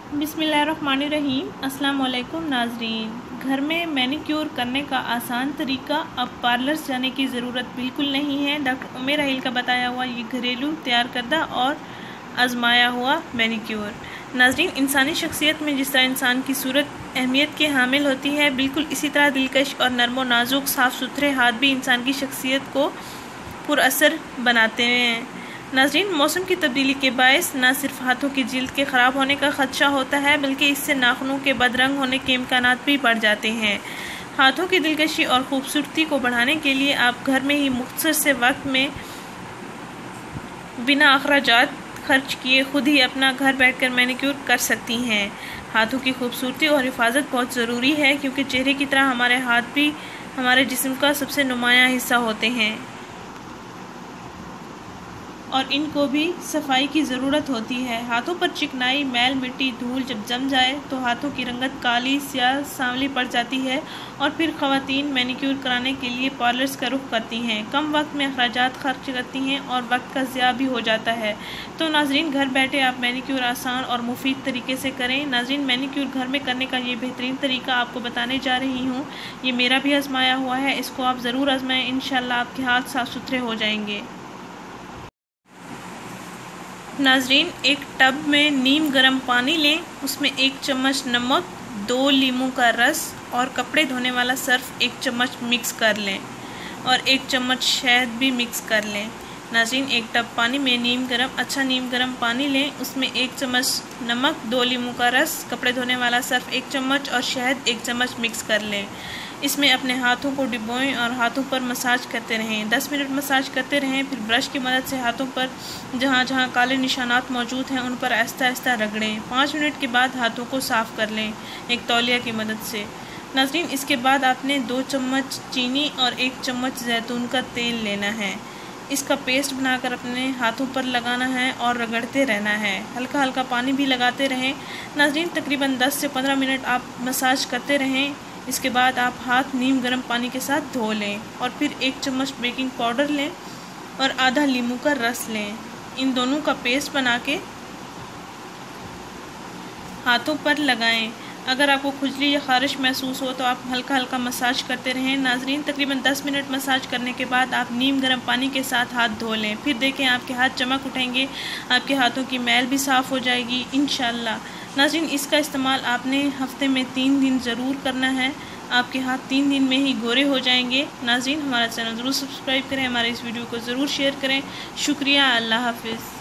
बिस्मिल्लाहिर्रहमानिर्रहीम। अस्सलाम वालेकुम नाजरीन। घर में मैनिक्योर करने का आसान तरीका, अब पार्लर्स जाने की ज़रूरत बिल्कुल नहीं है। डॉक्टर उमर राहील का बताया हुआ ये घरेलू तैयार करदा और आजमाया हुआ मैनिक्योर। नाजरीन, इंसानी शख्सियत में जिस तरह इंसान की सूरत अहमियत के हामिल होती है, बिल्कुल इसी तरह दिलकश और नरमो नाजुक साफ़ सुथरे हाथ भी इंसान की शख्सियत को पुरअसर बनाते हैं। नाज़रीन, मौसम की तब्दीली के बायस न सिर्फ हाथों की जिल्द के ख़राब होने का ख़दशा होता है, बल्कि इससे नाखूनों के बदरंग होने के इम्कानात भी बढ़ जाते हैं। हाथों की दिलकशी और ख़ूबसूरती को बढ़ाने के लिए आप घर में ही मुख्तसर से वक्त में बिना अखराजात खर्च किए खुद ही अपना घर बैठकर मैनिक्योर कर सकती हैं। हाथों की खूबसूरती और हिफाजत बहुत ज़रूरी है, क्योंकि चेहरे की तरह हमारे हाथ भी हमारे जिस्म का सबसे नुमायाँ हिस्सा होते हैं और इनको भी सफाई की ज़रूरत होती है। हाथों पर चिकनाई, मैल, मिट्टी, धूल जब जम जाए तो हाथों की रंगत काली, स्याह, सांवली पड़ जाती है और फिर ख़वातीन मैनिक्योर कराने के लिए पार्लर्स का रुख करती हैं। कम वक्त में अखराजात खर्च करती हैं और वक्त का ज़िया भी हो जाता है। तो नाज़रीन, घर बैठे आप मैनिक्योर आसान और मुफीद तरीके से करें। नाज़रीन, मैनिक्योर घर में करने का ये बेहतरीन तरीका आपको बताने जा रही हूँ। ये मेरा भी आजमाया हुआ है, इसको आप ज़रूर आजमाएँ। इंशाअल्लाह आपके हाथ साफ़ सुथरे हो जाएंगे। नाजरीन, एक टब में नीम गर्म पानी लें, उसमें 1 चम्मच नमक, 2 लीमू का रस और कपड़े धोने वाला सर्फ 1 चम्मच मिक्स कर लें और 1 चम्मच शहद भी मिक्स कर लें। नाजरीन, एक टब पानी में नीम गर्म पानी लें, उसमें 1 चम्मच नमक, 2 लीमू का रस, कपड़े धोने वाला सर्फ 1 चम्मच और शहद 1 चम्मच मिक्स कर लें। इसमें अपने हाथों को डिबोएं और हाथों पर मसाज करते रहें। 10 मिनट मसाज करते रहें। फिर ब्रश की मदद से हाथों पर जहाँ जहाँ काले निशानात मौजूद हैं उन पर आहिस्ता आहिस्ता रगड़ें। 5 मिनट के बाद हाथों को साफ़ कर लें एक तौलिया की मदद से। नाज़रीन, इसके बाद आपने 2 चम्मच चीनी और 1 चम्मच जैतून का तेल लेना है। इसका पेस्ट बनाकर अपने हाथों पर लगाना है और रगड़ते रहना है। हल्का हल्का पानी भी लगाते रहें। नाज़रीन, तकरीबन 10 से 15 मिनट आप मसाज करते रहें। इसके बाद आप हाथ नीम गर्म पानी के साथ धो लें और फिर 1 चम्मच बेकिंग पाउडर लें और आधा लीमू का रस लें। इन दोनों का पेस्ट बना के हाथों पर लगाएं। अगर आपको खुजली या ख़ारिश महसूस हो तो आप हल्का हल्का मसाज करते रहें। नाजरीन, तकरीबन 10 मिनट मसाज करने के बाद आप नीम गर्म पानी के साथ हाथ धो लें। फिर देखें आपके हाथ चमक उठेंगे, आपके हाथों की मैल भी साफ़ हो जाएगी इंशाअल्लाह। नाज़रीन, इसका इस्तेमाल आपने हफ्ते में 3 दिन ज़रूर करना है। आपके हाथ 3 दिन में ही गोरे हो जाएंगे। नाज़रीन, हमारा चैनल ज़रूर सब्सक्राइब करें, हमारे इस वीडियो को ज़रूर शेयर करें। शुक्रिया। अल्लाह हाफ़िज़।